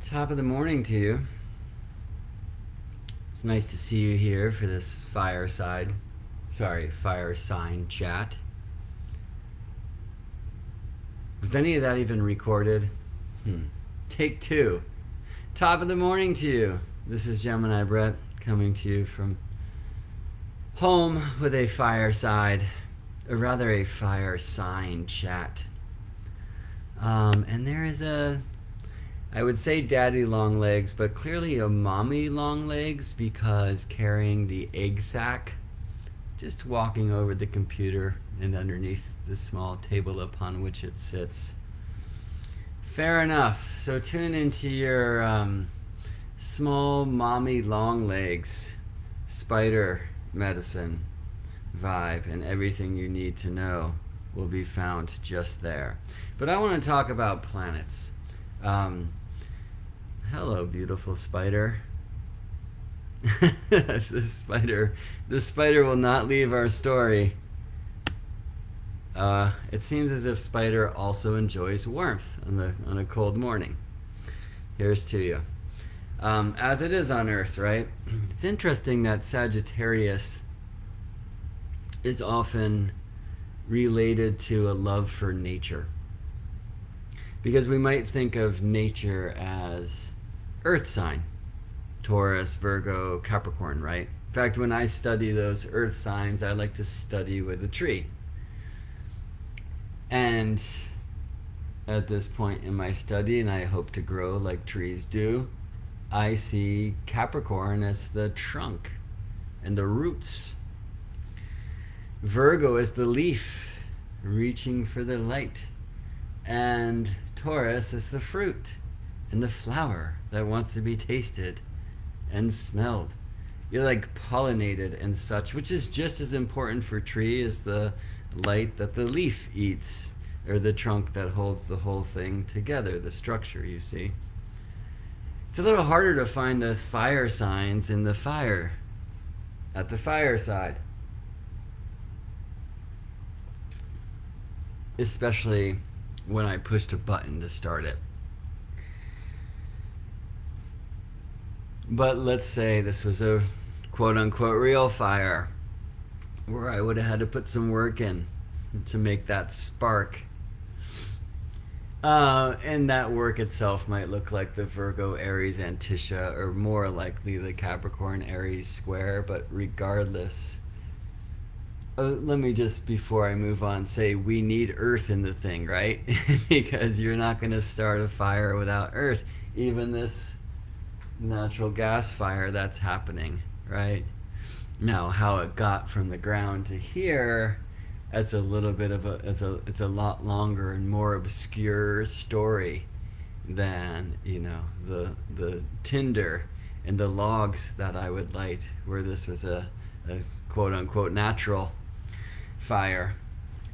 Top of the morning to you. It's nice to see you here for this fire sign chat. Was any of that even recorded? Take two. Top of the morning to you. This is Gemini Brett coming to you from home with a fireside, or rather a fire sign chat. And there is I would say daddy long legs, but clearly a mommy long legs because carrying the egg sack, just walking over the computer and underneath the small table upon which it sits. Fair enough. So tune into your small mommy long legs spider medicine vibe, and everything you need to know will be found just there. But I want to talk about planets. Hello, beautiful spider. The spider will not leave our story. It seems as if spider also enjoys warmth on a cold morning. Here's to you. As it is on Earth, right? It's interesting that Sagittarius is often related to a love for nature. Because we might think of nature as Earth sign, Taurus, Virgo, Capricorn, right? In fact, when I study those Earth signs, I like to study with a tree. And at this point in my study, and I hope to grow like trees do, I see Capricorn as the trunk and the roots. Virgo is the leaf reaching for the light. And Taurus is the fruit and the flower that wants to be tasted and smelled. You're like pollinated and such, which is just as important for tree as the light that the leaf eats, or the trunk that holds the whole thing together, the structure, you see. It's a little harder to find the fire signs in the fire, at the fireside. Especially when I pushed a button to start it. But let's say this was a quote-unquote real fire, where I would have had to put some work in to make that spark. And that work itself might look like the Virgo Aries Antitia, or more likely the Capricorn Aries square, but regardless, let me just, before I move on, say we need earth in the thing, right? Because you're not going to start a fire without earth. Even this natural gas fire that's happening, right? Now, how it got from the ground to here, that's a little bit of it's a lot longer and more obscure story than, the tinder and the logs that I would light, where this was a quote-unquote natural fire.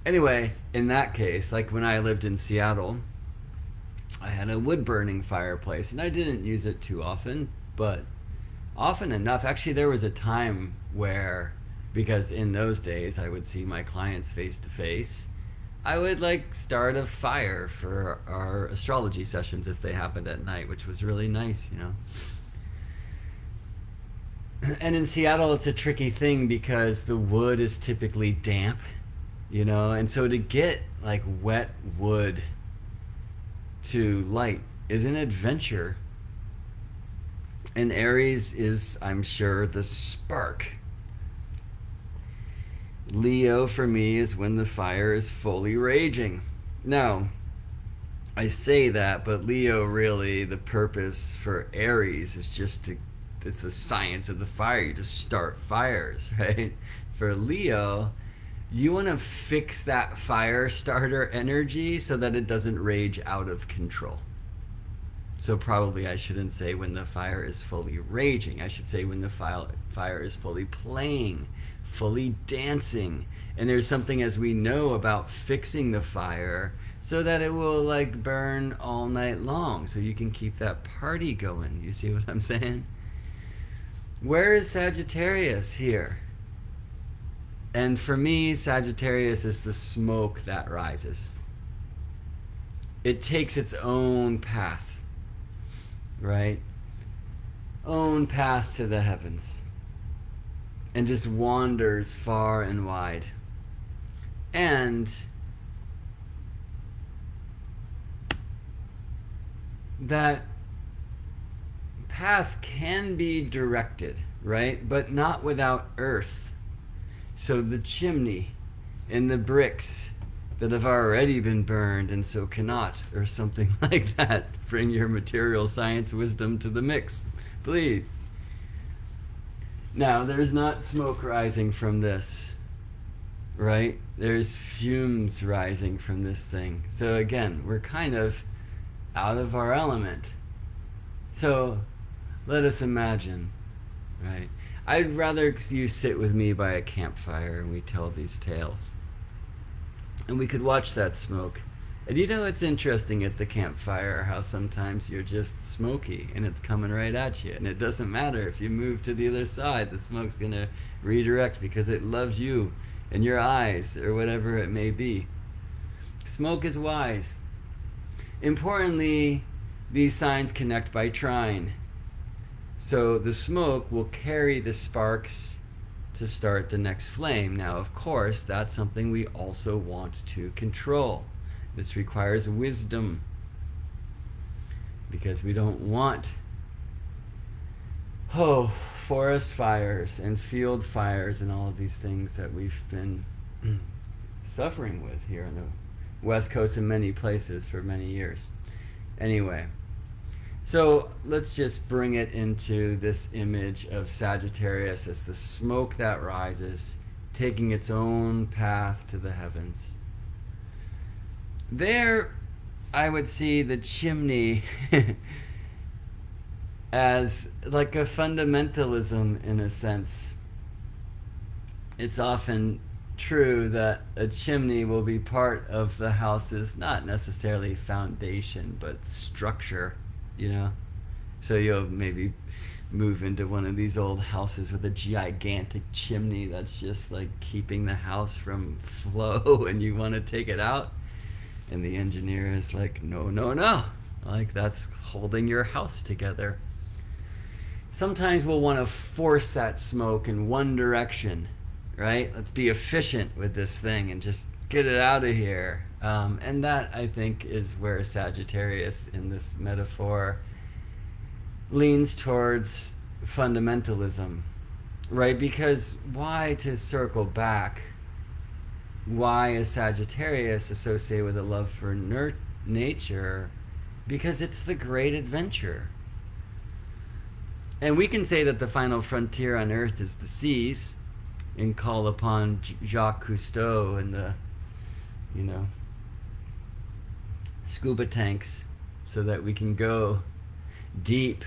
Anyway, in that case, like when I lived in Seattle, I had a wood-burning fireplace, and I didn't use it too often, but often enough. Actually, there was a time where, because in those days I would see my clients face to face, I would start a fire for our astrology sessions if they happened at night, which was really nice, And in Seattle, it's a tricky thing because the wood is typically damp, and so to get wet wood to light is an adventure. And Aries is, I'm sure, the spark. Leo for me is when the fire is fully raging. Now, I say that, but Leo really, the purpose for Aries is it's the science of the fire. You just start fires, right? For Leo, you want to fix that fire starter energy so that it doesn't rage out of control. So probably I shouldn't say when the fire is fully raging. I should say when the fire is fully playing, fully dancing. And there's something, as we know, about fixing the fire so that it will burn all night long, so you can keep that party going. You see what I'm saying? Where is Sagittarius here? And for me, Sagittarius is the smoke that rises. It takes its own path. right? Own path to the heavens. And just wanders far and wide. And that path can be directed, right? But not without earth. So the chimney and the bricks that have already been burned and so cannot, or something like that. Bring your material science wisdom to the mix, please. Now, there's not smoke rising from this, right? There's fumes rising from this thing. So again, we're kind of out of our element. So let us imagine, right? I'd rather you sit with me by a campfire and we tell these tales. And we could watch that smoke. And you know, it's interesting at the campfire how sometimes you're just smoky and it's coming right at you. And it doesn't matter if you move to the other side, the smoke's going to redirect because it loves you and your eyes or whatever it may be. Smoke is wise. Importantly, these signs connect by trine. So the smoke will carry the sparks to start the next flame. Now, of course, that's something we also want to control. This requires wisdom because we don't want forest fires and field fires and all of these things that we've been suffering with here on the West Coast in many places for many years. Anyway, so let's just bring it into this image of Sagittarius as the smoke that rises, taking its own path to the heavens. There, I would see the chimney as like a fundamentalism in a sense. It's often true that a chimney will be part of the house's, not necessarily foundation, but structure, you know? So you'll maybe move into one of these old houses with a gigantic chimney that's just like keeping the house from flow and you want to take it out. And the engineer is like, no, no, no. Like, that's holding your house together. Sometimes we'll want to force that smoke in one direction, right? Let's be efficient with this thing and just get it out of here. And that, I think, is where Sagittarius in this metaphor leans towards fundamentalism, right? Because why, to circle back, why is Sagittarius associated with a love for nature? Because it's the great adventure. And we can say that the final frontier on Earth is the seas, and call upon Jacques Cousteau and the, scuba tanks so that we can go deep,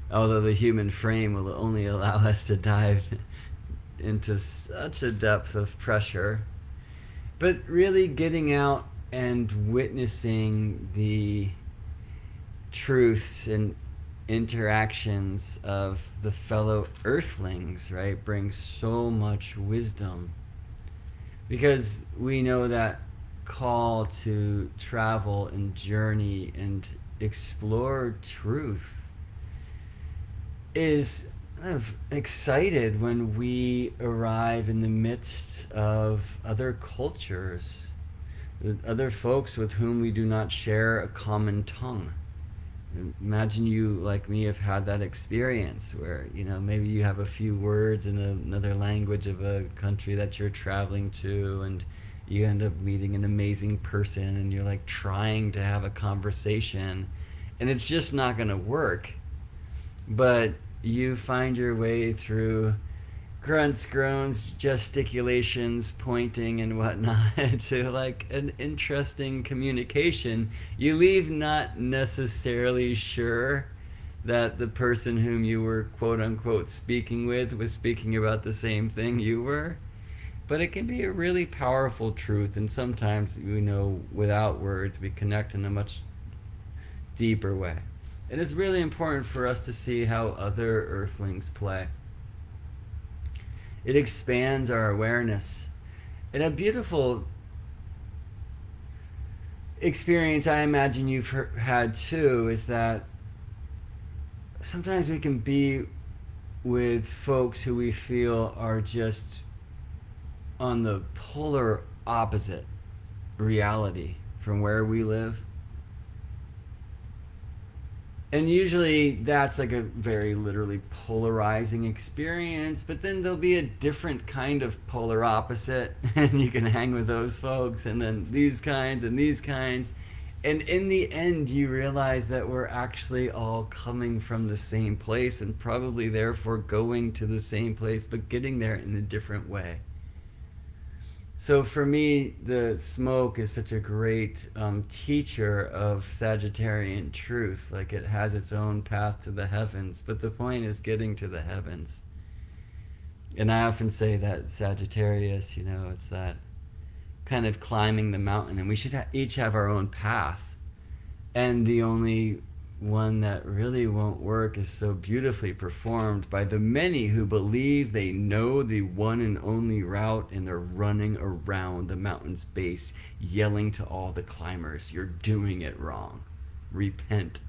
although the human frame will only allow us to dive into such a depth of pressure. But really getting out and witnessing the truths and interactions of the fellow earthlings, right, brings so much wisdom. Because we know that call to travel and journey and explore truth is kind of excited when we arrive in the midst of other cultures, other folks with whom we do not share a common tongue. Imagine you, like me, have had that experience where, maybe you have a few words in another language of a country that you're traveling to, and you end up meeting an amazing person, and you're like trying to have a conversation, and it's just not going to work. But you find your way through grunts, groans, gesticulations, pointing and whatnot to like an interesting communication. You leave not necessarily sure that the person whom you were quote unquote speaking with was speaking about the same thing you were, but it can be a really powerful truth. And sometimes, without words, we connect in a much deeper way. And it's really important for us to see how other earthlings play. It expands our awareness. And a beautiful experience I imagine you've had too is that sometimes we can be with folks who we feel are just on the polar opposite reality from where we live. And usually that's like a very literally polarizing experience, but then there'll be a different kind of polar opposite, and you can hang with those folks, and then these kinds and these kinds. And in the end, you realize that we're actually all coming from the same place and probably therefore going to the same place, but getting there in a different way. So for me, the smoke is such a great teacher of Sagittarian truth. Like, it has its own path to the heavens, but the point is getting to the heavens. And I often say that Sagittarius, it's that kind of climbing the mountain, and we should each have our own path. And the only one that really won't work is so beautifully performed by the many who believe they know the one and only route, and they're running around the mountain's base yelling to all the climbers, "You're doing it wrong. Repent,"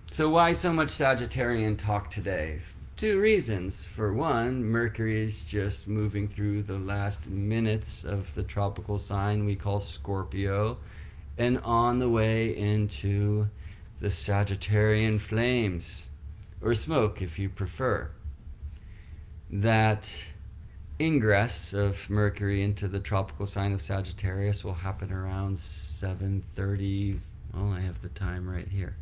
So why so much Sagittarian talk today? 2 reasons. For one, Mercury is just moving through the last minutes of the tropical sign we call Scorpio, and on the way into the Sagittarian flames, or smoke if you prefer. That ingress of Mercury into the tropical sign of Sagittarius will happen around 7:30. Oh, I have the time right here.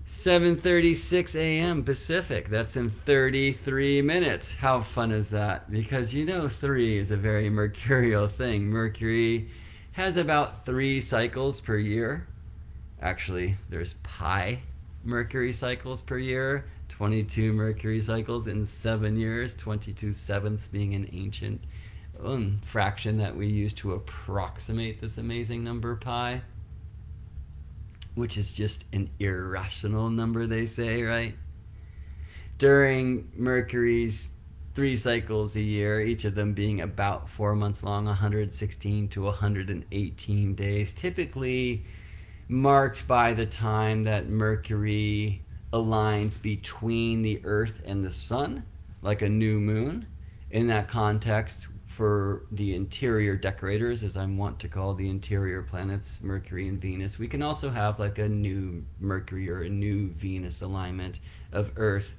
7:36 a.m. Pacific. That's in 33 minutes. How fun is that? Because 3 is a very mercurial thing. Mercury has about 3 cycles per year. Actually, there's pi Mercury cycles per year, 22 Mercury cycles in 7 years, 22 sevenths being an ancient fraction that we use to approximate this amazing number pi, which is just an irrational number, they say, right? During Mercury's 3 cycles a year, each of them being about 4 months long, 116 to 118 days, typically marked by the time that Mercury aligns between the Earth and the Sun, like a new moon. In that context, for the interior decorators, as I want to call the interior planets, Mercury and Venus, we can also have like a new Mercury or a new Venus alignment of Earth,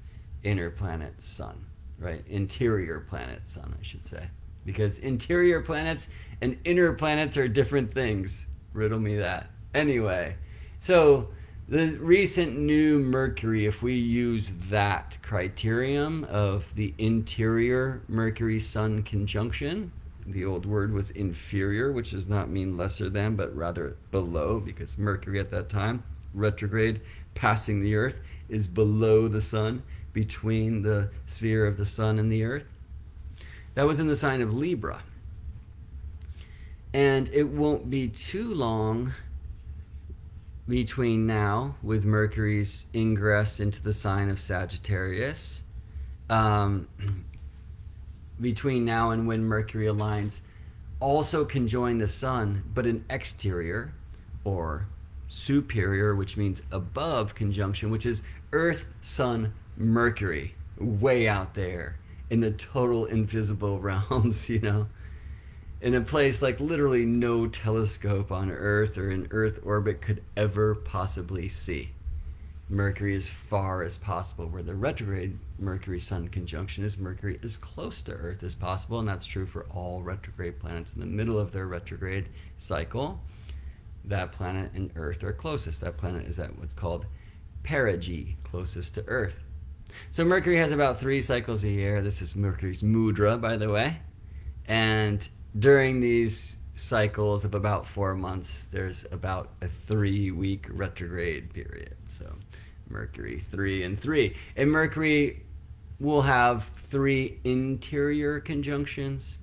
inner planet, Sun, right? Interior planet, Sun, I should say. Because interior planets and inner planets are different things. Riddle me that. Anyway, so the recent new Mercury, if we use that criterion of the interior Mercury-Sun conjunction, the old word was inferior, which does not mean lesser than, but rather below, because Mercury at that time, retrograde, passing the Earth, is below the Sun, between the sphere of the Sun and the Earth. That was in the sign of Libra. And it won't be too long between now, with Mercury's ingress into the sign of Sagittarius, between now and when Mercury aligns, also conjoin the Sun, but an exterior or superior, which means above conjunction, which is Earth, Sun, Mercury, way out there in the total invisible realms, in a place like literally no telescope on Earth or in Earth orbit could ever possibly see. Mercury as far as possible, where the retrograde Mercury-Sun conjunction is Mercury as close to Earth as possible, and that's true for all retrograde planets. In the middle of their retrograde cycle, that planet and Earth are closest. That planet is at what's called perigee, closest to Earth. So Mercury has about 3 cycles a year. This is Mercury's mudra, by the way. And during these cycles of about 4 months, there's about a 3-week retrograde period. So Mercury 3 and 3. And Mercury will have 3 interior conjunctions,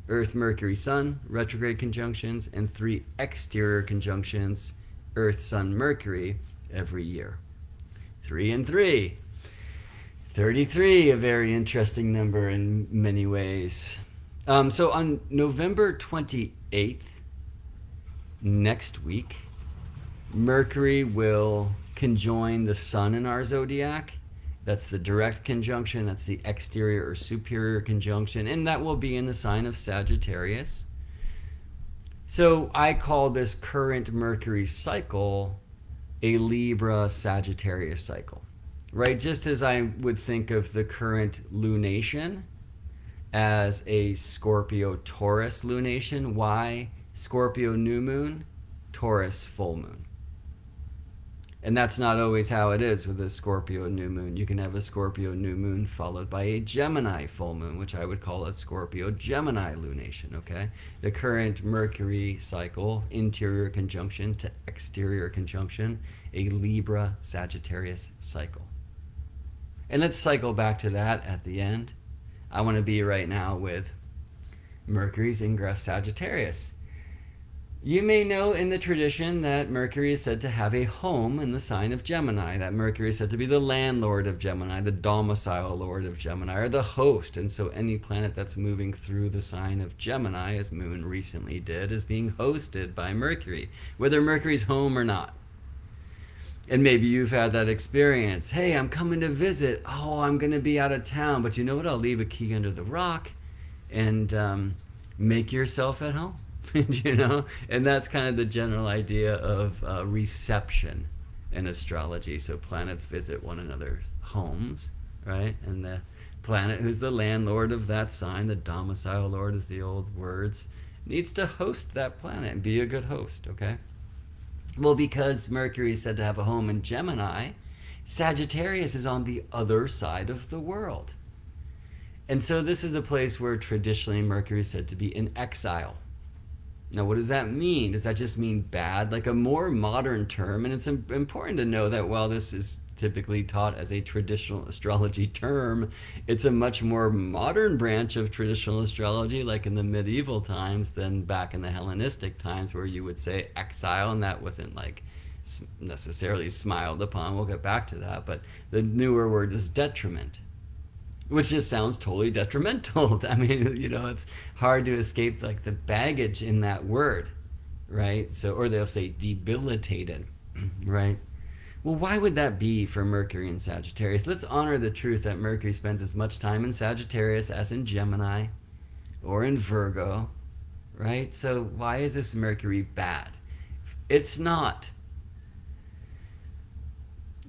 Earth, Mercury, Sun, retrograde conjunctions, and 3 exterior conjunctions, Earth, Sun, Mercury, every year. 3 and 3. 33, a very interesting number in many ways. So on November 28th, next week, Mercury will conjoin the sun in our zodiac. That's the direct conjunction. That's the exterior or superior conjunction. And that will be in the sign of Sagittarius. So I call this current Mercury cycle a Libra Sagittarius cycle, right? Just as I would think of the current lunation as a Scorpio Taurus lunation. Why? Scorpio new moon, Taurus full moon. And that's not always how it is with a Scorpio new moon. You can have a Scorpio new moon followed by a Gemini full moon, which I would call a Scorpio Gemini lunation, okay? The current Mercury cycle, interior conjunction to exterior conjunction, a Libra Sagittarius cycle. And let's cycle back to that at the end. I want to be right now with Mercury's Ingress Sagittarius. You may know in the tradition that Mercury is said to have a home in the sign of Gemini, that Mercury is said to be the landlord of Gemini, the domicile lord of Gemini, or the host. And so any planet that's moving through the sign of Gemini, as Moon recently did, is being hosted by Mercury, whether Mercury's home or not. And maybe you've had that experience. Hey, I'm coming to visit. Oh, I'm going to be out of town. But you know what? I'll leave a key under the rock and make yourself at home. You know, and that's kind of the general idea of reception in astrology. So planets visit one another's homes, right? And the planet who's the landlord of that sign, the domicile lord is the old words, needs to host that planet and be a good host, okay? Well, because Mercury is said to have a home in Gemini, Sagittarius is on the other side of the world. And so this is a place where traditionally Mercury is said to be in exile. Now, what does that mean? Does that just mean bad? Like a more modern term, and it's important to know that while this is typically taught as a traditional astrology term, it's a much more modern branch of traditional astrology, like in the medieval times, than back in the Hellenistic times, where you would say exile, and that wasn't like necessarily smiled upon. We'll get back to that, but the newer word is detriment, which just sounds totally detrimental. I mean, you know, it's hard to escape like the baggage in that word, right? So, or they'll say debilitated, right? Well, why would that be for Mercury in Sagittarius? Let's honor the truth that Mercury spends as much time in Sagittarius as in Gemini or in Virgo, right? So why is this Mercury bad? It's not.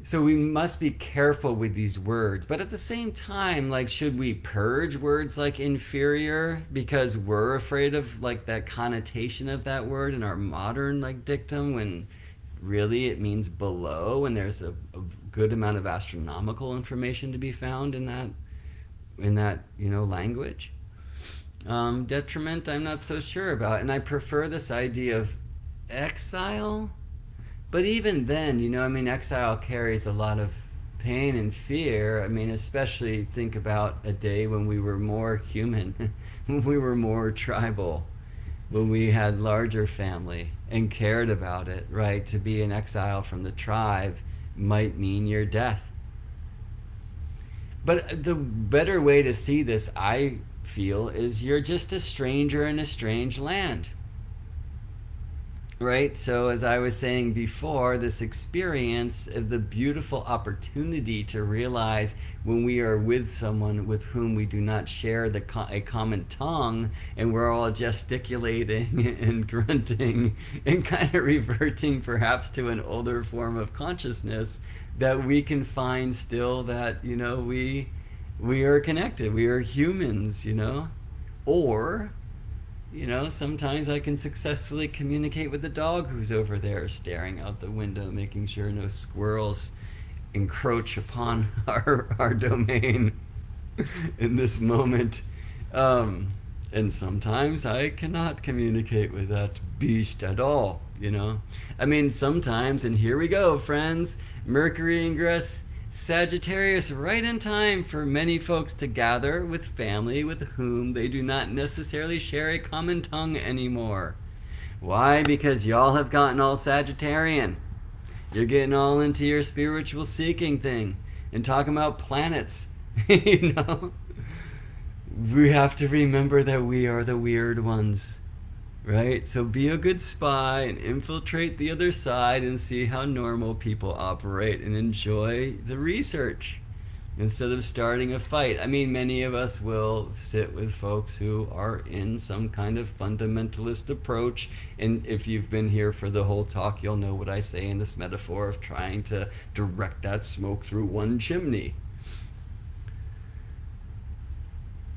So we must be careful with these words, but at the same time, like, should we purge words like inferior because we're afraid of like that connotation of that word in our modern like dictum, when really it means below, and there's a good amount of astronomical information to be found in that you know, language. Detriment, I'm not so sure about, and I prefer this idea of exile. But even then, you know, I mean, exile carries a lot of pain and fear. I mean, especially think about a day when we were more human, when we were more tribal, when we had larger family and cared about it, right? To be in exile from the tribe might mean your death. But the better way to see this, I feel, is you're just a stranger in a strange land. Right? So as I was saying before, this experience of the beautiful opportunity to realize when we are with someone with whom we do not share a common tongue, and we're all gesticulating and grunting and kind of reverting perhaps to an older form of consciousness, that we can find still that, you know, we are connected, we are humans, you know? Or, you know, sometimes I can successfully communicate with the dog who's over there staring out the window, making sure no squirrels encroach upon our domain in this moment. And sometimes I cannot communicate with that beast at all, you know. I mean, sometimes, and here we go, friends, Mercury Ingress Sagittarius, right in time for many folks to gather with family with whom they do not necessarily share a common tongue anymore. Why? Because y'all have gotten all Sagittarian. You're getting all into your spiritual seeking thing and talking about planets. You know? We have to remember that we are the weird ones, right? So be a good spy and infiltrate the other side and see how normal people operate and enjoy the research instead of starting a fight. I mean, many of us will sit with folks who are in some kind of fundamentalist approach, and if you've been here for the whole talk, you'll know what I say in this metaphor of trying to direct that smoke through one chimney.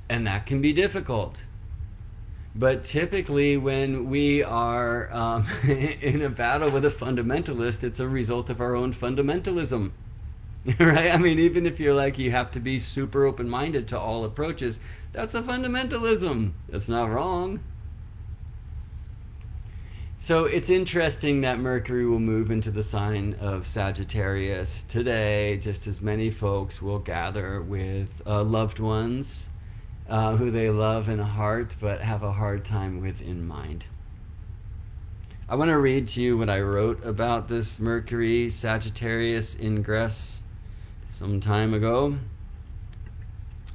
And that can be difficult. But typically when we are in a battle with a fundamentalist, it's a result of our own fundamentalism. Right? I mean, even if you're like, you have to be super open-minded to all approaches, that's a fundamentalism. That's not wrong. So it's interesting that Mercury will move into the sign of Sagittarius today, just as many folks will gather with loved ones who they love in heart but have a hard time with in mind. I want to read to you what I wrote about this Mercury Sagittarius ingress some time ago,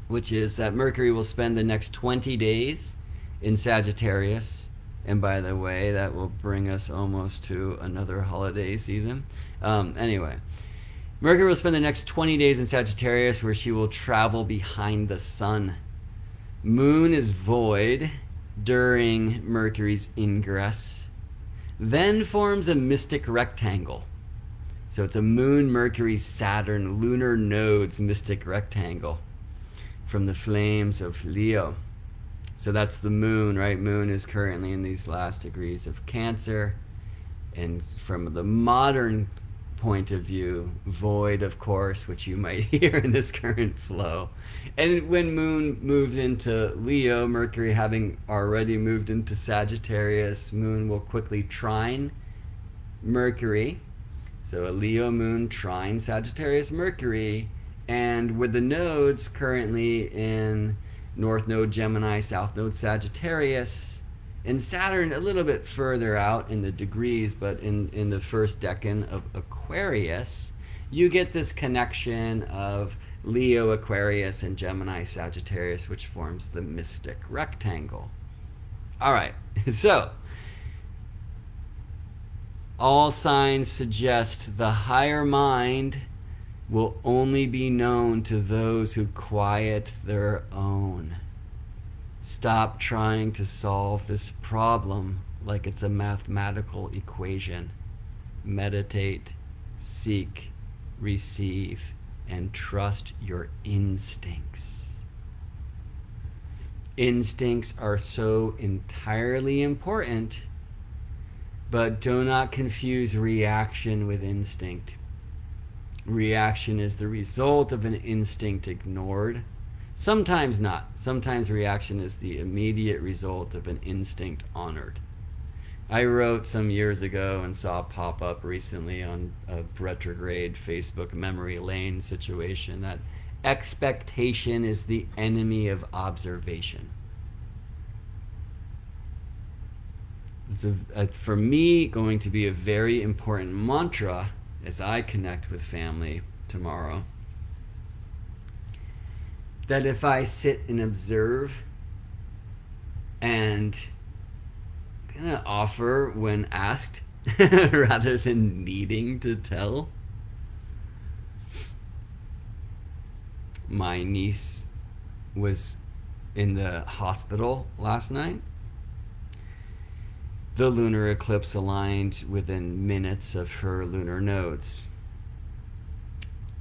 which is that Mercury will spend the next 20 days in Sagittarius. And by the way, that will bring us almost to another holiday season. Anyway, Mercury will spend the next 20 days in Sagittarius, where she will travel behind the sun. Moon is void during Mercury's ingress, then forms a mystic rectangle. So it's a Moon, Mercury, Saturn, lunar nodes mystic rectangle from the flames of Leo. So that's the Moon, right? Moon is currently in these last degrees of Cancer. And from the modern point of view, void, of course, which you might hear in this current flow. And when Moon moves into Leo, Mercury having already moved into Sagittarius, Moon will quickly trine Mercury. So a Leo Moon trine Sagittarius Mercury, and with the nodes currently in North Node Gemini, South Node Sagittarius, and Saturn a little bit further out in the degrees, but in the first decan of Aquarius, you get this connection of Leo Aquarius and Gemini Sagittarius, which forms the mystic rectangle. All right, so all signs suggest the higher mind will only be known to those who quiet their own. Stop trying to solve this problem like it's a mathematical equation. Meditate, seek, receive, and trust your instincts. Instincts are so entirely important, but do not confuse reaction with instinct. Reaction is the result of an instinct ignored. Sometimes not. Sometimes reaction is the immediate result of an instinct honored. I wrote some years ago and saw pop up recently on a retrograde Facebook memory lane situation that expectation is the enemy of observation. It's for me going to be a very important mantra as I connect with family tomorrow. That if I sit and observe and kind of offer when asked rather than needing to tell. My niece was in the hospital last night. The lunar eclipse aligned within minutes of her lunar nodes.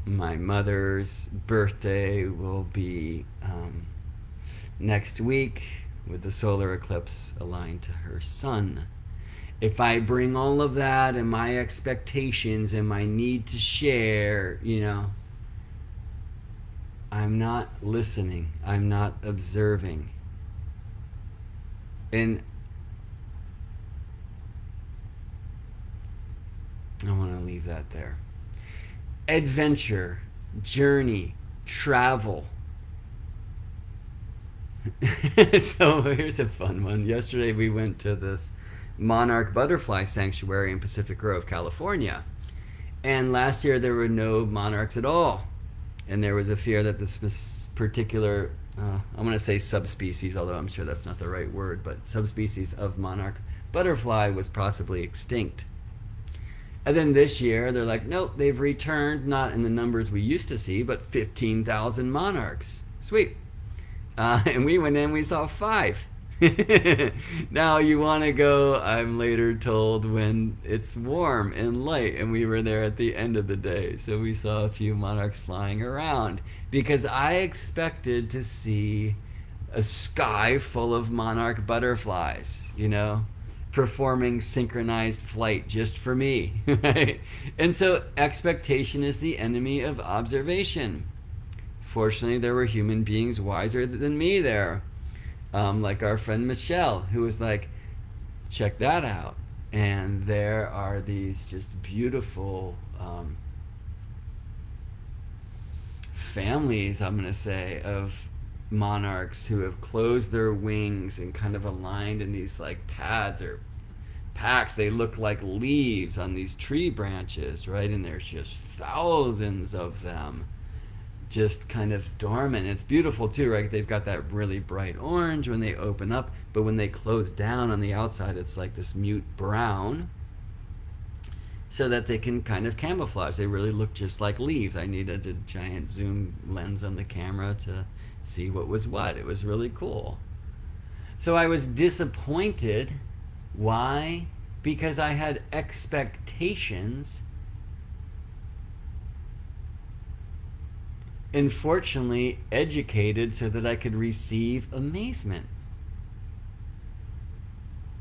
My mother's birthday will be next week, with the solar eclipse aligned to her sun. If I bring all of that and my expectations and my need to share, I'm not listening. I'm not observing. And I want to leave that there. Adventure, journey, travel. So here's a fun one. Yesterday we went to this monarch butterfly sanctuary in Pacific Grove, California. And last year there were no monarchs at all. And there was a fear that this particular I'm going to say subspecies, although I'm sure that's not the right word, but subspecies of monarch butterfly was possibly extinct. And then this year, they're like, nope, they've returned, not in the numbers we used to see, but 15,000 monarchs. Sweet. And we went in, we saw 5. Now you want to go, I'm later told, when it's warm and light, and we were there at the end of the day. So we saw a few monarchs flying around because I expected to see a sky full of monarch butterflies, you know, performing synchronized flight just for me, right? And so expectation is the enemy of observation. Fortunately, there were human beings wiser than me there. Like our friend Michelle, who was like, check that out. And there are these just beautiful families, I'm going to say, of monarchs who have closed their wings and kind of aligned in these like pads or packs. They look like leaves on these tree branches, right? And there's just thousands of them just kind of dormant. It's beautiful too, right? They've got that really bright orange when they open up, but when they close down on the outside, it's like this mute brown, so that they can kind of camouflage. They really look just like leaves. I needed a giant zoom lens on the camera to see what was what. It was really cool. So I was disappointed. Why? Because I had expectations. Unfortunately, educated so that I could receive amazement.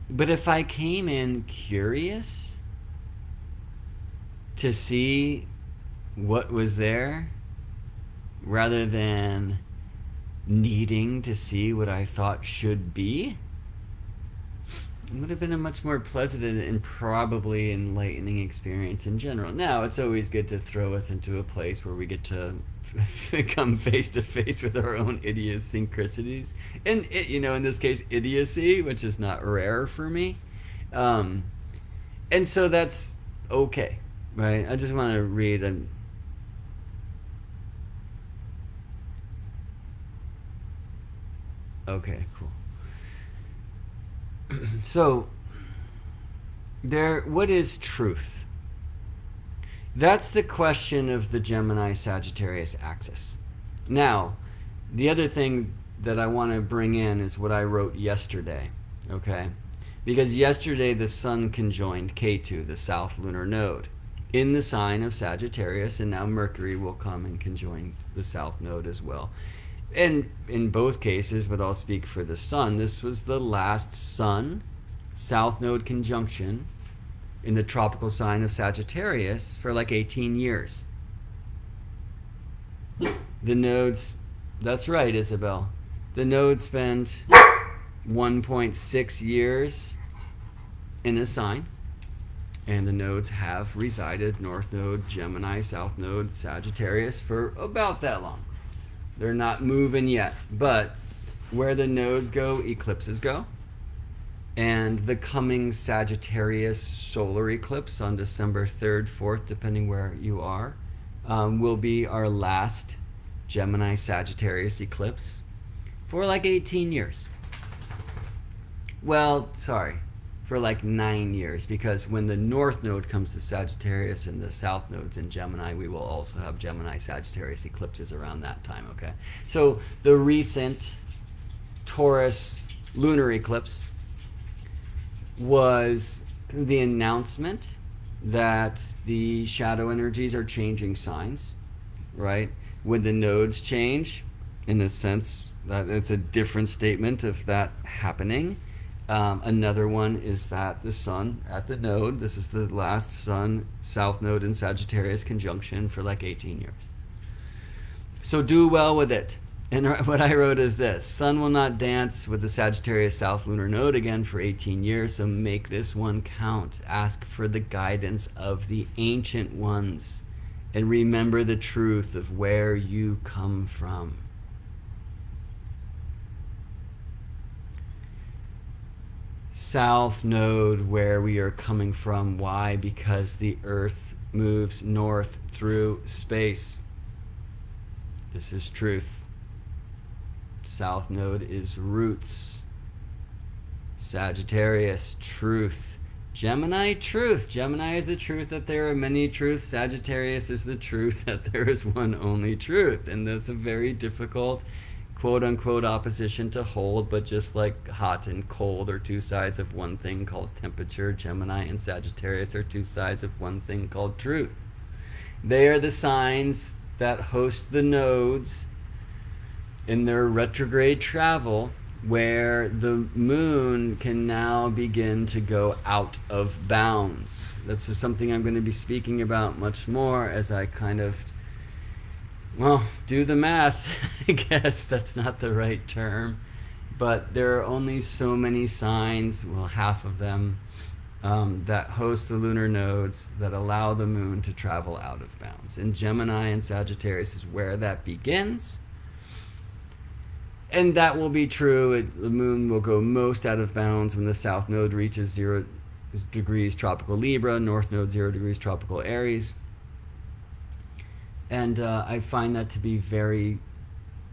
But if I came in curious to see what was there, rather than needing to see what I thought should be, it would have been a much more pleasant and probably enlightening experience in general. Now, it's always good to throw us into a place where we get to come face to face with our own idiosyncrasies, and you know, in this case, idiocy, which is not rare for me, and so that's okay, right? I just want to read an. Okay, cool. So, what is truth? That's the question of the Gemini Sagittarius axis. Now, the other thing that I want to bring in is what I wrote yesterday, okay? Because yesterday the Sun conjoined Ketu, the South Lunar Node, in the sign of Sagittarius, and now Mercury will come and conjoin the South Node as well. And in both cases, but I'll speak for the Sun, this was the last Sun South Node conjunction in the tropical sign of Sagittarius for like 18 years. The nodes, that's right, Isabel. The nodes spent 1.6 years in a sign, and the nodes have resided, North Node, Gemini, South Node, Sagittarius, for about that long. They're not moving yet, but where the nodes go, eclipses go. And the coming Sagittarius solar eclipse on December 3rd, 4th, depending where you are, will be our last Gemini Sagittarius eclipse for like 18 years. Well, sorry, for like 9 years, because when the North Node comes to Sagittarius and the South Node's in Gemini, we will also have Gemini Sagittarius eclipses around that time, okay? So the recent Taurus lunar eclipse was the announcement that the shadow energies are changing signs, right? When the nodes change, in a sense, that it's a different statement of that happening. Another one is that the Sun at the node, this is the last Sun South Node in Sagittarius conjunction for like 18 years. So do well with it. And what I wrote is this: Sun will not dance with the Sagittarius South Lunar Node again for 18 years, so make this one count. Ask for the guidance of the ancient ones, and remember the truth of where you come from. South Node, where we are coming from. Why? Because the Earth moves north through space. This is truth. South Node is roots. Sagittarius, truth. Gemini, truth. Gemini is the truth that there are many truths. Sagittarius is the truth that there is one only truth. And that's a very difficult, quote-unquote, opposition to hold, but just like hot and cold are two sides of one thing called temperature, Gemini and Sagittarius are two sides of one thing called truth. They are the signs that host the nodes in their retrograde travel, where the moon can now begin to go out of bounds. That's just something I'm going to be speaking about much more as I kind of, well, do the math. I guess that's not the right term, but there are only so many signs, well, half of them, that host the lunar nodes that allow the moon to travel out of bounds. And Gemini and Sagittarius is where that begins. And that will be true. The moon will go most out of bounds when the South Node reaches 0 degrees tropical Libra, North Node 0 degrees tropical Aries. And I find that to be very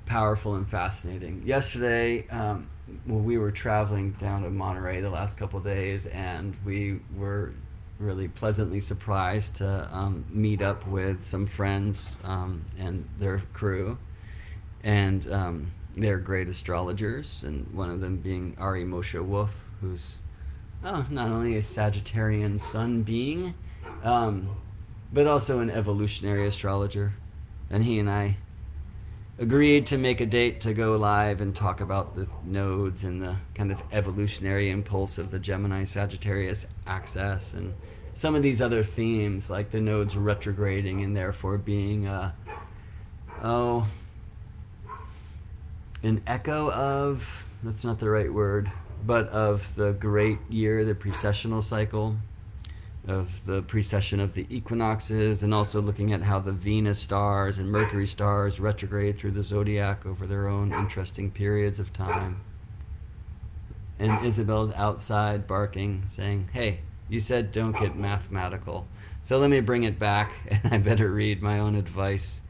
powerful and fascinating. Yesterday, we were traveling down to Monterey the last couple of days, and we were really pleasantly surprised to meet up with some friends and their crew. And they're great astrologers, and one of them being Ari Moshe Wolf, who's not only a Sagittarian sun being, but also an evolutionary astrologer. And he and I agreed to make a date to go live and talk about the nodes and the kind of evolutionary impulse of the Gemini-Sagittarius axis and some of these other themes, like the nodes retrograding and therefore being an echo of, that's not the right word, but of the great year, the precessional cycle, of the precession of the equinoxes, and also looking at how the Venus stars and Mercury stars retrograde through the zodiac over their own interesting periods of time. And Isabel's outside barking, saying, hey, you said don't get mathematical. So let me bring it back, and I better read my own advice.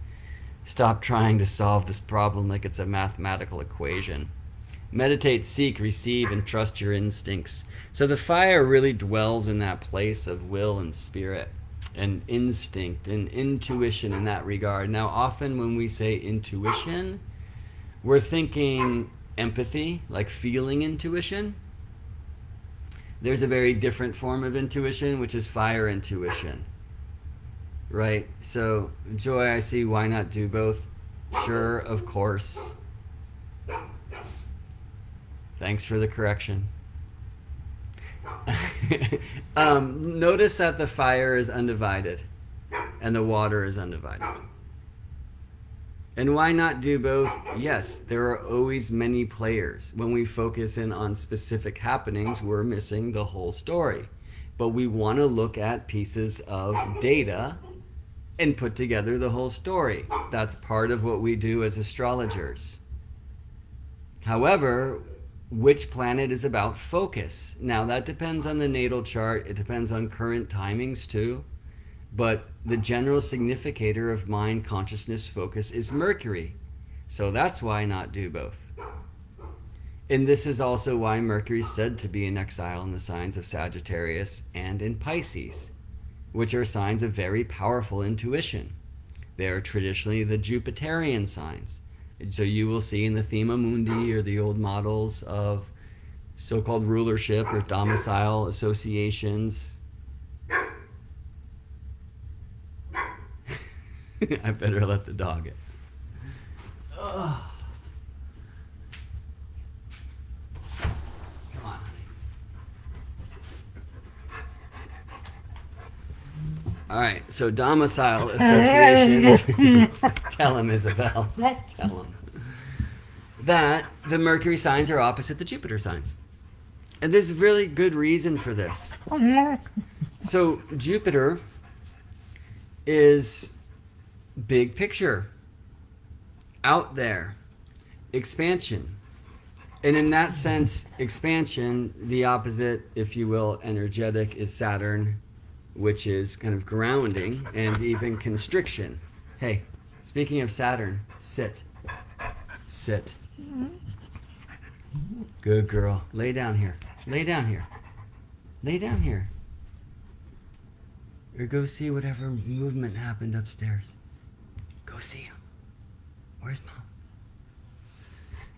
Stop trying to solve this problem like it's a mathematical equation. Meditate, seek, receive, and trust your instincts. So the fire really dwells in that place of will and spirit and instinct and intuition in that regard. Now, often when we say intuition, we're thinking empathy, like feeling intuition. There's a very different form of intuition, which is fire intuition. Right, so Joy, I see, why not do both? Sure, of course. Thanks for the correction. Notice that the fire is undivided and the water is undivided. And why not do both? Yes, there are always many players. When we focus in on specific happenings, we're missing the whole story. But we want to look at pieces of data and put together the whole story. That's part of what we do as astrologers. However, which planet is about focus? Now, that depends on the natal chart. It depends on current timings too. But the general significator of mind consciousness focus is Mercury. So that's why not do both. And this is also why Mercury is said to be in exile in the signs of Sagittarius and in Pisces, which are signs of very powerful intuition. They are traditionally the Jupiterian signs. So you will see in the Thema Mundi, or the old models of so-called rulership or domicile associations. I better let the dog in. Ugh. Come on, honey. All right, so domicile associations. Tell him, Isabel. Tell him. That the Mercury signs are opposite the Jupiter signs. And there's really good reason for this. So Jupiter is big picture, out there, expansion. And in that sense, expansion, the opposite, if you will, energetic, is Saturn, which is kind of grounding and even constriction. Hey, speaking of Saturn, sit. Sit. Good girl. Lay down here. Lay down here. Lay down here. Or go see whatever movement happened upstairs. Go see him. Where's Mom?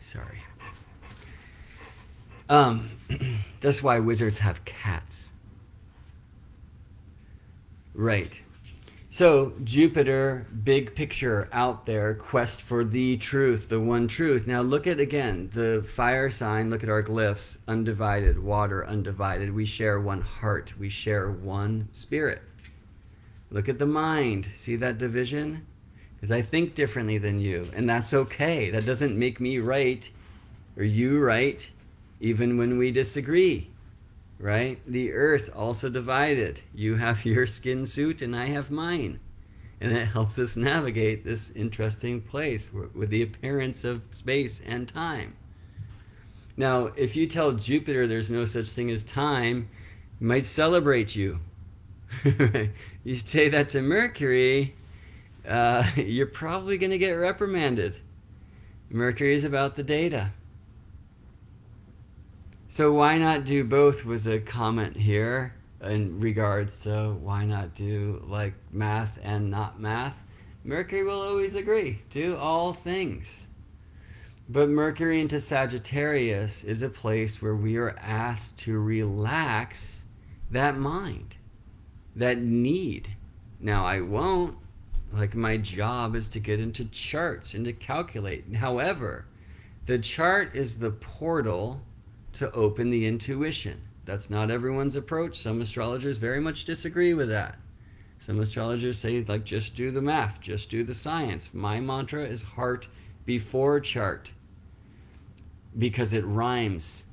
Sorry. That's why wizards have cats. Right. So, Jupiter, big picture out there, quest for the truth, the one truth. Now look at, again, the fire sign, look at our glyphs, undivided, water, undivided. We share one heart, we share one spirit. Look at the mind, see that division? Because I think differently than you, and that's okay. That doesn't make me right, or you right, even when we disagree. Right? The earth also divided. You have your skin suit and I have mine. And it helps us navigate this interesting place with the appearance of space and time. Now, if you tell Jupiter there's no such thing as time, it might celebrate you. You say that to Mercury, you're probably going to get reprimanded. Mercury is about the data. So why not do both was a comment here in regards to why not do like math and not math. Mercury will always agree, do all things. But Mercury into Sagittarius is a place where we are asked to relax that mind, that need. Now I won't, like my job is to get into charts and to calculate. However, the chart is the portal to open the intuition. That's not everyone's approach. Some astrologers very much disagree with that. Some astrologers say, like, just do the math, just do the science. My mantra is heart before chart because it rhymes.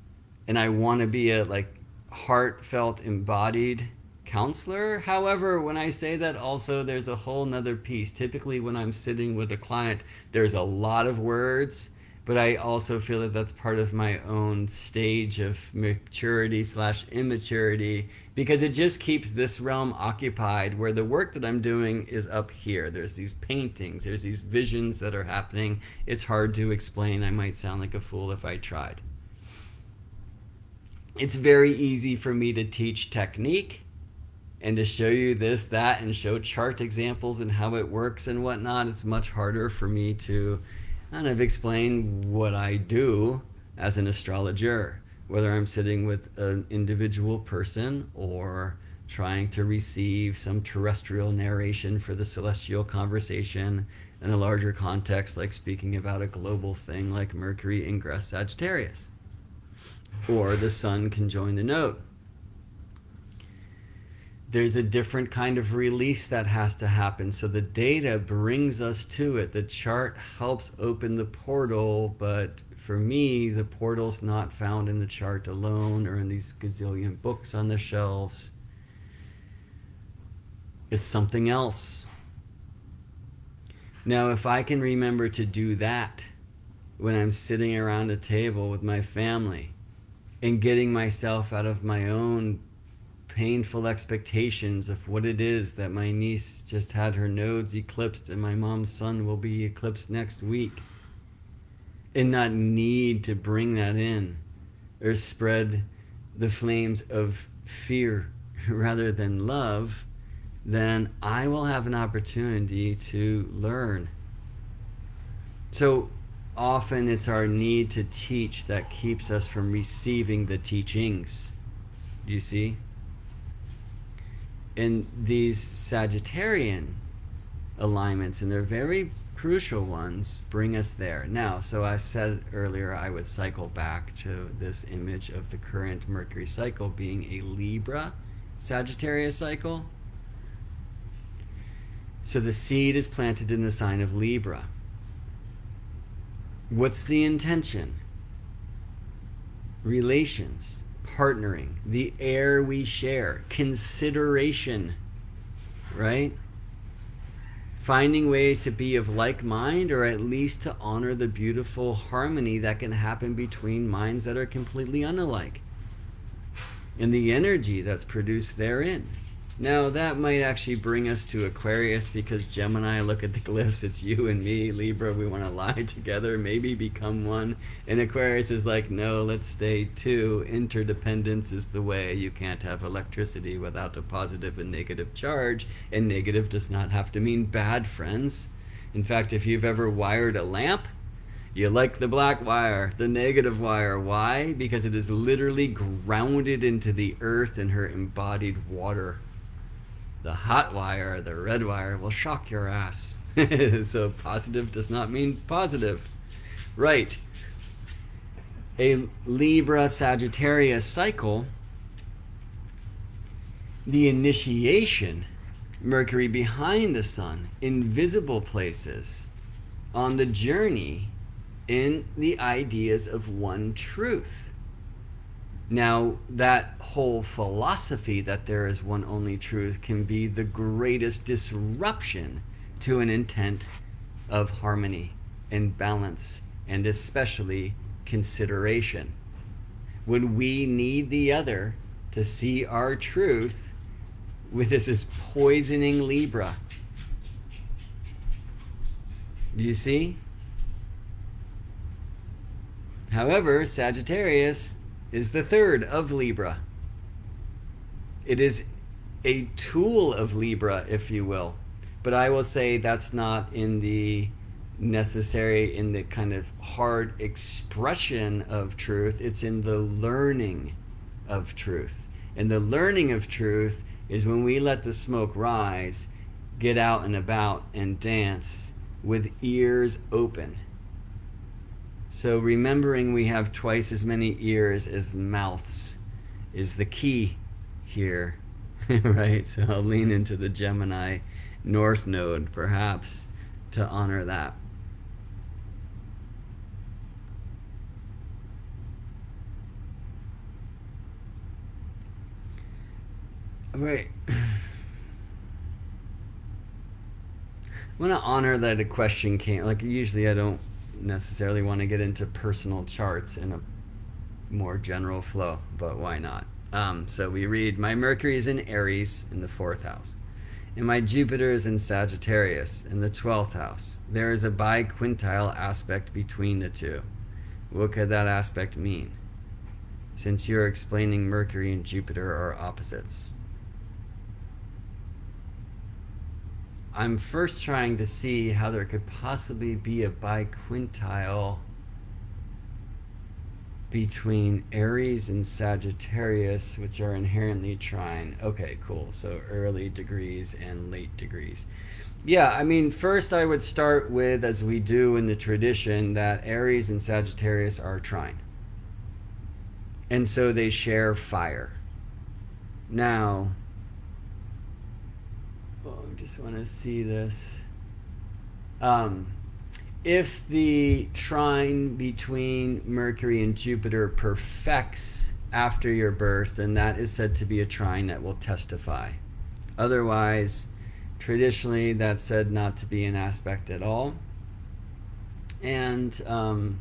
And I want to be a like heartfelt embodied counselor. However, when I say that also, there's a whole nother piece. Typically when I'm sitting with a client, there's a lot of words, but I also feel that that's part of my own stage of maturity / immaturity, because it just keeps this realm occupied where the work that I'm doing is up here. There's these paintings, there's these visions that are happening. It's hard to explain. I might sound like a fool if I tried. It's very easy for me to teach technique and to show you this, that, and show chart examples and how it works and whatnot. It's much harder for me to kind of explain what I do as an astrologer, whether I'm sitting with an individual person or trying to receive some terrestrial narration for the celestial conversation in a larger context, like speaking about a global thing like Mercury Ingress Sagittarius, or the sun conjoin the node. There's a different kind of release that has to happen. So the data brings us to it. The chart helps open the portal, but for me, the portal's not found in the chart alone or in these gazillion books on the shelves. It's something else. Now, if I can remember to do that when I'm sitting around a table with my family and getting myself out of my own painful expectations of what it is that my niece just had her nodes eclipsed and my mom's sun will be eclipsed next week, and not need to bring that in or spread the flames of fear rather than love, then I will have an opportunity to learn. So often it's our need to teach that keeps us from receiving the teachings. You see? And these Sagittarian alignments, and they're very crucial ones, bring us there. Now, so I said earlier I would cycle back to this image of the current Mercury cycle being a Libra Sagittarius cycle. So the seed is planted in the sign of Libra. What's the intention? Relations. Partnering, the air we share, consideration, right? Finding ways to be of like mind, or at least to honor the beautiful harmony that can happen between minds that are completely unalike, and the energy that's produced therein. Now that might actually bring us to Aquarius, because Gemini, look at the glyphs, it's you and me. Libra, we want to lie together, maybe become one. And Aquarius is like, no, let's stay two. Interdependence is the way. You can't have electricity without a positive and negative charge, and negative does not have to mean bad, friends. In fact, if you've ever wired a lamp, you like the black wire, the negative wire. Why? Because it is literally grounded into the earth in her embodied water. The hot wire, the red wire, will shock your ass. So positive does not mean positive. Right. A Libra Sagittarius cycle, the initiation, Mercury behind the sun, invisible places, on the journey in the ideas of one truth. Now, that whole philosophy that there is one only truth can be the greatest disruption to an intent of harmony and balance, and especially consideration. When we need the other to see our truth, this is poisoning Libra. Do you see? However, Sagittarius is the third of Libra. It is a tool of Libra, if you will. But I will say that's not in the kind of hard expression of truth. It's in the learning of truth. And the learning of truth is when we let the smoke rise, get out and about and dance with ears open. So remembering we have twice as many ears as mouths is the key here, right? So I'll lean into the Gemini North Node, perhaps, to honor that. Right. I want to honor that a question came. Like, usually I don't necessarily want to get into personal charts in a more general flow, but why not? So we read, my Mercury is in Aries in the 4th house, and my Jupiter is in Sagittarius in the 12th house. There is a biquintile aspect between the two. What could that aspect mean, since you're explaining Mercury and Jupiter are opposites? I'm first trying to see how there could possibly be a biquintile between Aries and Sagittarius, which are inherently trine. Okay, cool. So early degrees and late degrees. Yeah, I mean, first I would start with, as we do in the tradition, that Aries and Sagittarius are trine. And so they share fire. Now, I just want to see this. If the trine between Mercury and Jupiter perfects after your birth, then that is said to be a trine that will testify. Otherwise, traditionally, that's said not to be an aspect at all. And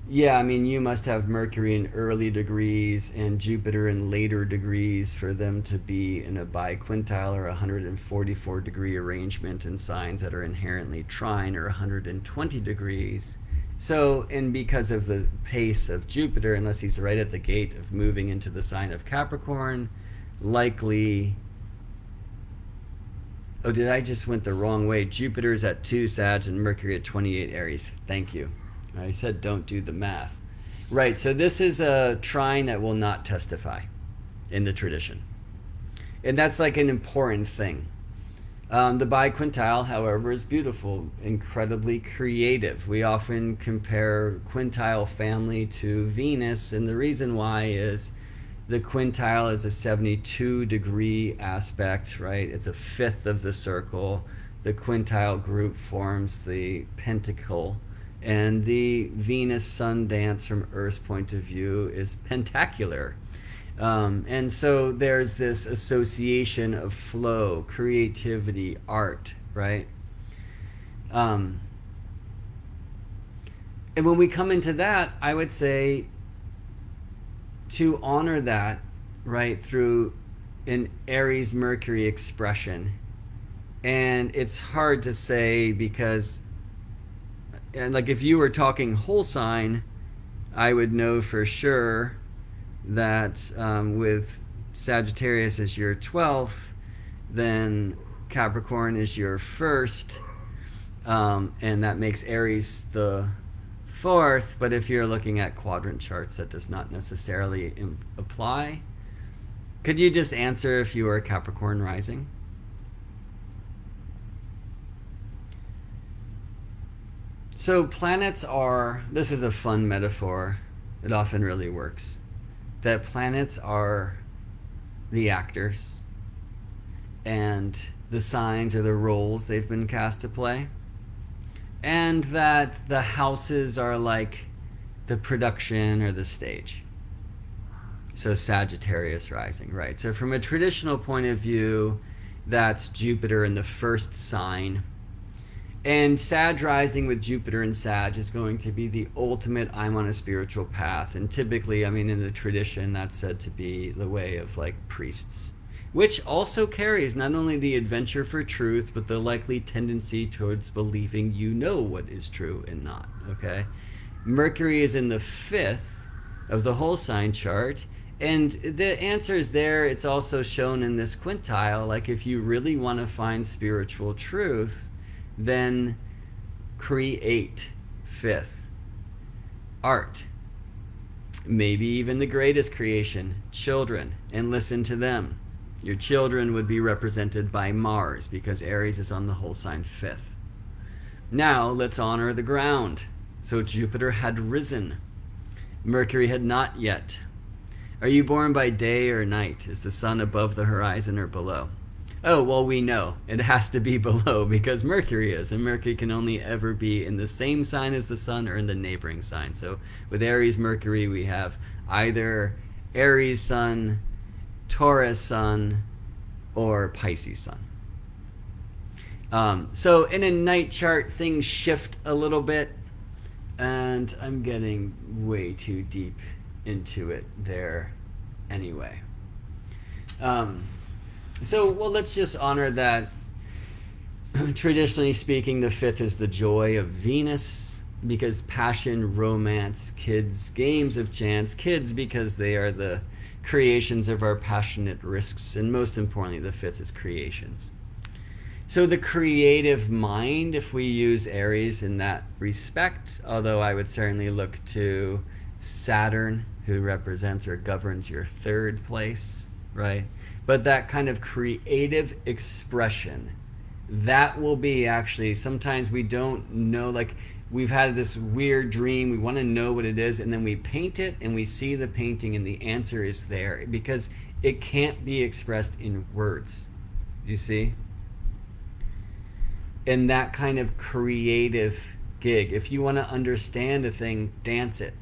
yeah, I mean, you must have Mercury in early degrees and Jupiter in later degrees for them to be in a biquintile or 144 degree arrangement in signs that are inherently trine, or 120 degrees. So, and because of the pace of Jupiter, unless he's right at the gate of moving into the sign of Capricorn, likely... Oh, did I just went the wrong way? Jupiter's at 2 Sag and Mercury at 28 Aries. Thank you. I said don't do the math. Right, so this is a trine that will not testify in the tradition. And that's like an important thing. The biquintile, however, is beautiful, incredibly creative. We often compare quintile family to Venus, and the reason why is the quintile is a 72 degree aspect, right? It's a fifth of the circle. The quintile group forms the pentacle. And the Venus-Sun dance from Earth's point of view is pentacular. And so there's this association of flow, creativity, art, right? And when we come into that, I would say to honor that, right, through an Aries Mercury expression. And it's hard to say because, and like if you were talking whole sign, I would know for sure that with Sagittarius as your 12th, then Capricorn is your 1st, and that makes Aries the 4th. But if you're looking at quadrant charts, that does not necessarily apply. Could you just answer if you are Capricorn rising? So planets are, this is a fun metaphor, it often really works, that planets are the actors and the signs are the roles they've been cast to play, and that the houses are like the production or the stage. So Sagittarius rising, right? So from a traditional point of view, that's Jupiter in the 1st sign. And Sag rising with Jupiter and Sag is going to be the ultimate I'm on a spiritual path. And typically, I mean, in the tradition, that's said to be the way of like priests, which also carries not only the adventure for truth, but the likely tendency towards believing you know what is true and not, okay? Mercury is in the 5th of the whole sign chart. And the answer is there. It's also shown in this quintile. Like if you really want to find spiritual truth, then create 5th. Art. Maybe even the greatest creation, children, and listen to them. Your children would be represented by Mars because Aries is on the whole sign 5th. Now let's honor the ground. So Jupiter had risen. Mercury had not yet. Are you born by day or night? Is the sun above the horizon or below? Oh, well, we know. It has to be below because Mercury is, and Mercury can only ever be in the same sign as the sun or in the neighboring sign. So with Aries Mercury, we have either Aries sun, Taurus sun, or Pisces sun. So in a night chart, things shift a little bit, and I'm getting way too deep into it there anyway. So, well, let's just honor that. Traditionally speaking, the 5th is the joy of Venus because passion, romance, kids, games of chance, kids because they are the creations of our passionate risks, and most importantly, the 5th is creations. So the creative mind, if we use Aries in that respect, although I would certainly look to Saturn, who represents or governs your 3rd place, right? But that kind of creative expression, that will be actually, sometimes we don't know, like we've had this weird dream, we want to know what it is, and then we paint it and we see the painting and the answer is there because it can't be expressed in words. You see? And that kind of creative gig, if you want to understand a thing, dance it.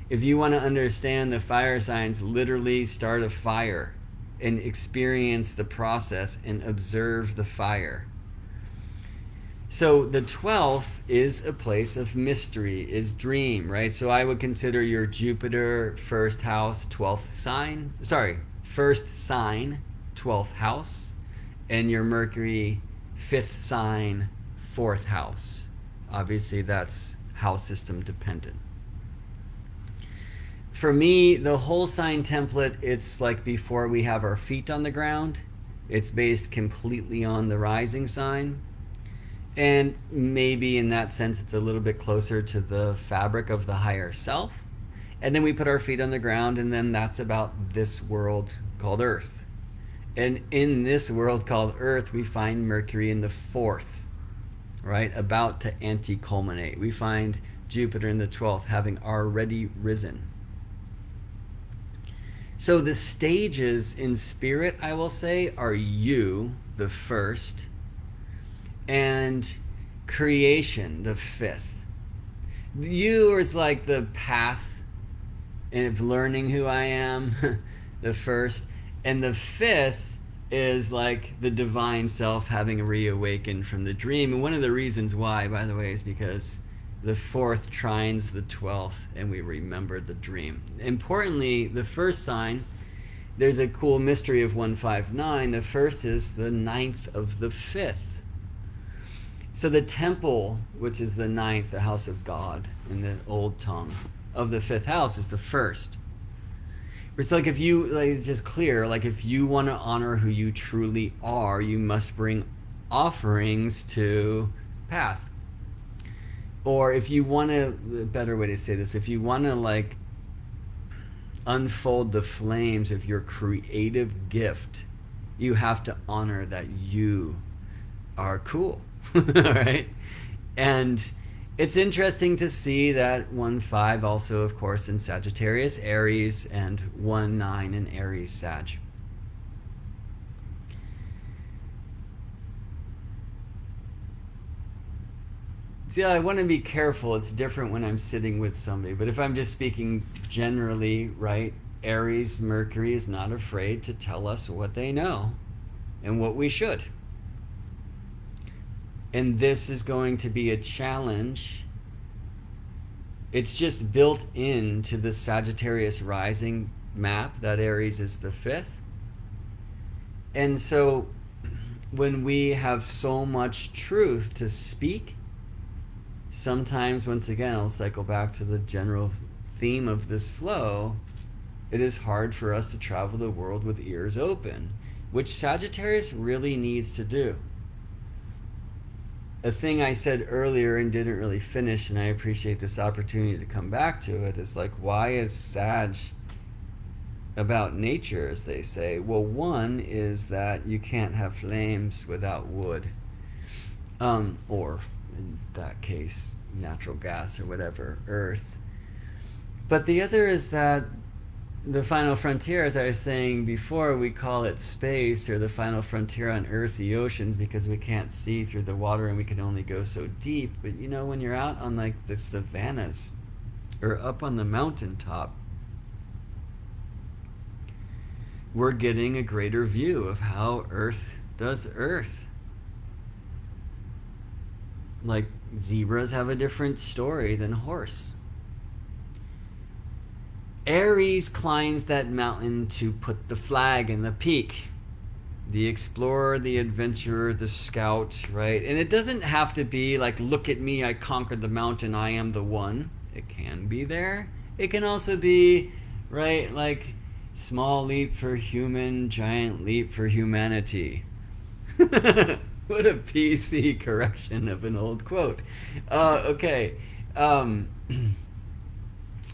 If you want to understand the fire signs, literally start a fire and experience the process and observe the fire. So the 12th is a place of mystery, is dream, right? So I would consider your Jupiter 1st house, 12th sign, 1st sign, 12th house, and your Mercury 5th sign, 4th house. Obviously that's house system dependent. For me, the whole sign template, it's like before we have our feet on the ground. It's based completely on the rising sign. And maybe in that sense, it's a little bit closer to the fabric of the higher self. And then we put our feet on the ground, and then that's about this world called Earth. And in this world called Earth, we find Mercury in the 4th, right? About to anti-culminate. We find Jupiter in the 12th having already risen. So the stages in spirit, I will say, are you, the 1st, and creation, the 5th. You is like the path of learning who I am, the 1st, and the 5th is like the divine self having reawakened from the dream. And one of the reasons why, by the way, is because the 4th trines the 12th, and we remember the dream. Importantly, the 1st sign, there's a cool mystery of 159. The first is the ninth of the fifth. So the temple, which is the ninth, the house of God in the old tongue, of the fifth house is the first. It's like if you, like, it's just clear, like if you want to honor who you truly are, you must bring offerings to path. Or if you want to, a better way to say this, if you want to like unfold the flames of your creative gift, you have to honor that you are cool. All right? And it's interesting to see that 1-5 also, of course, in Sagittarius Aries and 1-9 in Aries Sag. See, I want to be careful. It's different when I'm sitting with somebody. But if I'm just speaking generally, right, Aries Mercury is not afraid to tell us what they know and what we should. And this is going to be a challenge. It's just built into the Sagittarius rising map that Aries is the fifth. And so when we have so much truth to speak, sometimes, once again, I'll cycle back to the general theme of this flow, it is hard for us to travel the world with ears open, which Sagittarius really needs to do. A thing I said earlier and didn't really finish, and I appreciate this opportunity to come back to it, is like, why is Sag about nature, as they say? Well, one is that you can't have flames without wood, or in that case, natural gas or whatever, earth. But the other is that the final frontier, as I was saying before, we call it space, or the final frontier on Earth, the oceans, because we can't see through the water and we can only go so deep. But you know, when you're out on like the savannas or up on the mountaintop, we're getting a greater view of how Earth does Earth. Like zebras have a different story than horse. Aries climbs that mountain to put the flag in the peak. The explorer, the adventurer, the scout, right? And it doesn't have to be like, look at me, I conquered the mountain, I am the one. It can be there. It can also be, right, like small leap for human, giant leap for humanity. What a PC correction of an old quote. Okay.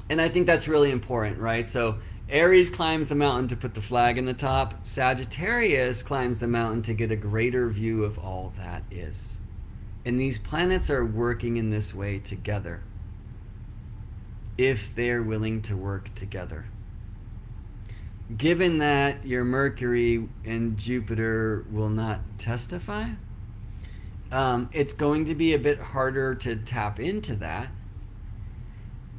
And I think that's really important, right? So Aries climbs the mountain to put the flag in the top. Sagittarius climbs the mountain to get a greater view of all that is. And these planets are working in this way together, if they're willing to work together. Given that your Mercury and Jupiter will not testify, it's going to be a bit harder to tap into that.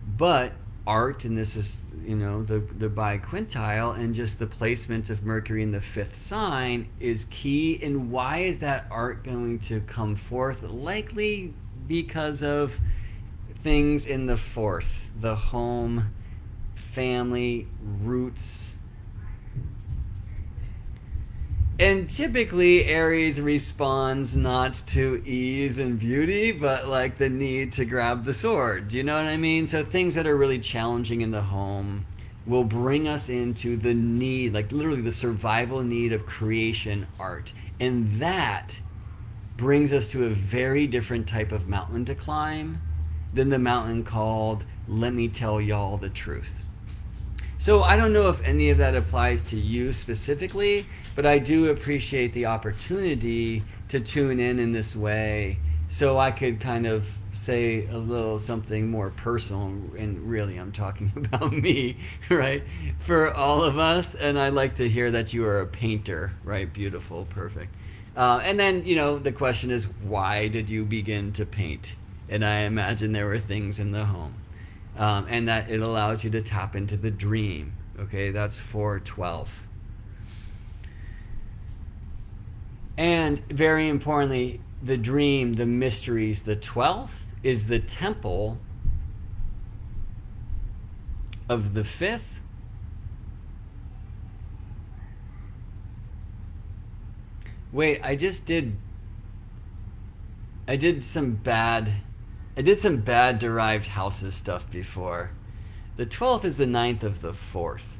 But art, and this is, you know, the biquintile, and just the placement of Mercury in the fifth sign is key. And why is that art going to come forth? Likely because of things in the fourth, the home, family, roots. And typically Aries responds not to ease and beauty, but like the need to grab the sword. Do you know what I mean? So things that are really challenging in the home will bring us into the need, like literally the survival need of creation art. And that brings us to a very different type of mountain to climb than the mountain called, let me tell y'all the truth. So I don't know if any of that applies to you specifically, but I do appreciate the opportunity to tune in this way, so I could kind of say a little something more personal, and really I'm talking about me, right, for all of us. And I like to hear that you are a painter, right? Beautiful, perfect. And then, you know, the question is, why did you begin to paint? And I imagine there were things in the home. And that it allows you to tap into the dream. Okay, that's 4/12. And very importantly, the dream, the mysteries, the 12th is the temple of the fifth Wait, I did some bad derived houses stuff before. The 12th is the ninth of the 4th,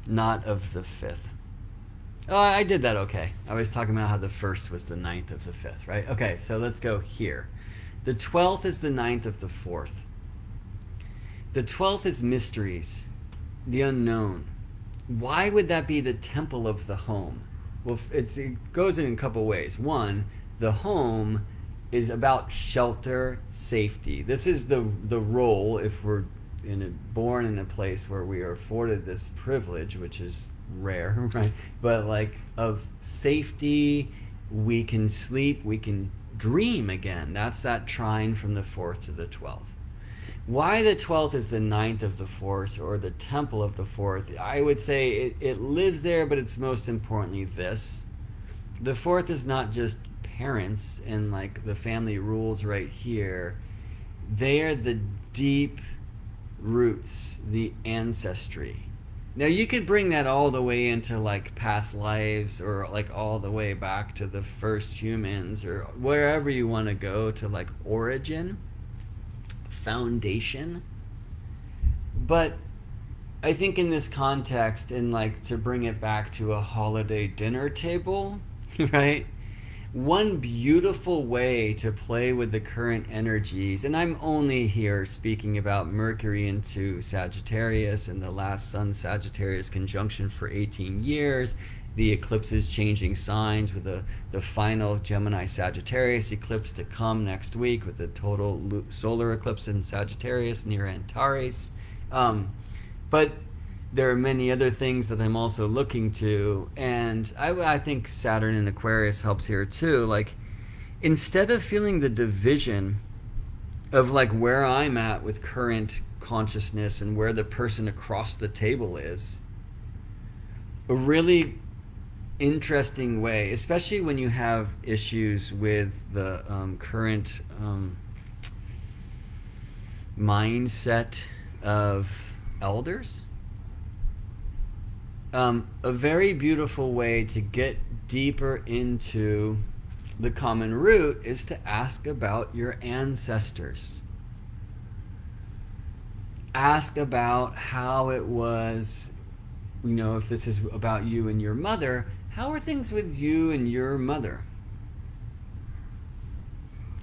not of the 5th. Oh, I did that okay. I was talking about how the 1st was the ninth of the 5th, right? Okay, so let's go here. The 12th is the ninth of the 4th. The 12th is mysteries, the unknown. Why would that be the temple of the home? Well, it goes in a couple ways. One, the home is about shelter, safety. This is the role, if we're born in a place where we are afforded this privilege, which is rare, right? But like of safety, we can sleep, we can dream again. That's that trine from the 4th to the 12th. Why the 12th is the ninth of the 4th, or the temple of the 4th, I would say it lives there, but it's most importantly this. The 4th is not just parents and like the family rules right here. They are the deep roots, the ancestry. Now you could bring that all the way into like past lives, or like all the way back to the first humans, or wherever you want to go, to like origin, foundation. But I think in this context, and like to bring it back to a holiday dinner table, right? One beautiful way to play with the current energies, and I'm only here speaking about Mercury into Sagittarius and the last Sun Sagittarius conjunction for 18 years, the eclipses changing signs with the final Gemini Sagittarius eclipse to come next week, with the total solar eclipse in Sagittarius near Antares. But there are many other things that I'm also looking to, and I think Saturn in Aquarius helps here too. Like, instead of feeling the division of like where I'm at with current consciousness and where the person across the table is, a really interesting way, especially when you have issues with the current mindset of elders. A very beautiful way to get deeper into the common root is to ask about your ancestors. Ask about how it was, if this is about you and your mother, how are things with you and your mother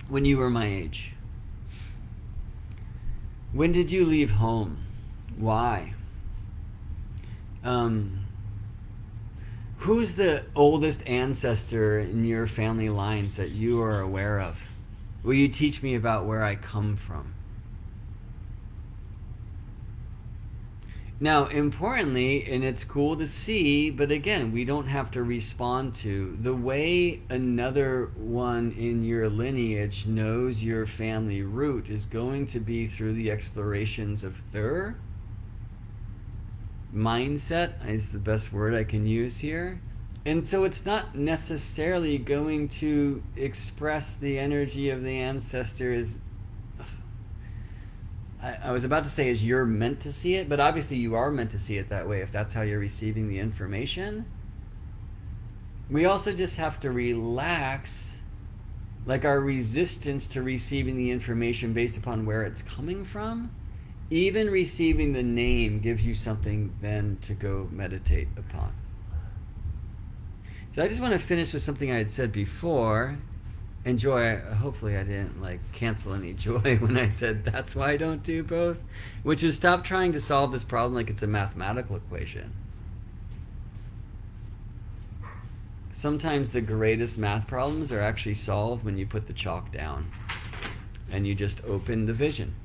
when you were my age? When did you leave home? Why? Who's the oldest ancestor in your family lines that you are aware of? Will you teach me about where I come from? Now, importantly, and it's cool to see, but again, we don't have to respond to, the way another one in your lineage knows your family root is going to be through the explorations of their mindset, is the best word I can use here. And so it's not necessarily going to express the energy of the ancestors. I was about to say as you're meant to see it, but obviously you are meant to see it that way if that's how you're receiving the information. We also just have to relax, like our resistance to receiving the information based upon where it's coming from. Even receiving the name gives you something then to go meditate upon. So I just want to finish with something I had said before. And Joy, hopefully I didn't cancel any joy when I said that's why I don't do both, which is stop trying to solve this problem like it's a mathematical equation. Sometimes the greatest math problems are actually solved when you put the chalk down and you just open the vision.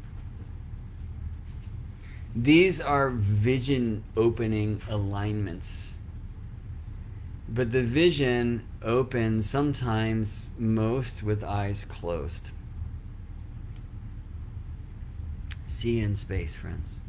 These are vision opening alignments. But the vision opens sometimes most with eyes closed. See you in space, friends.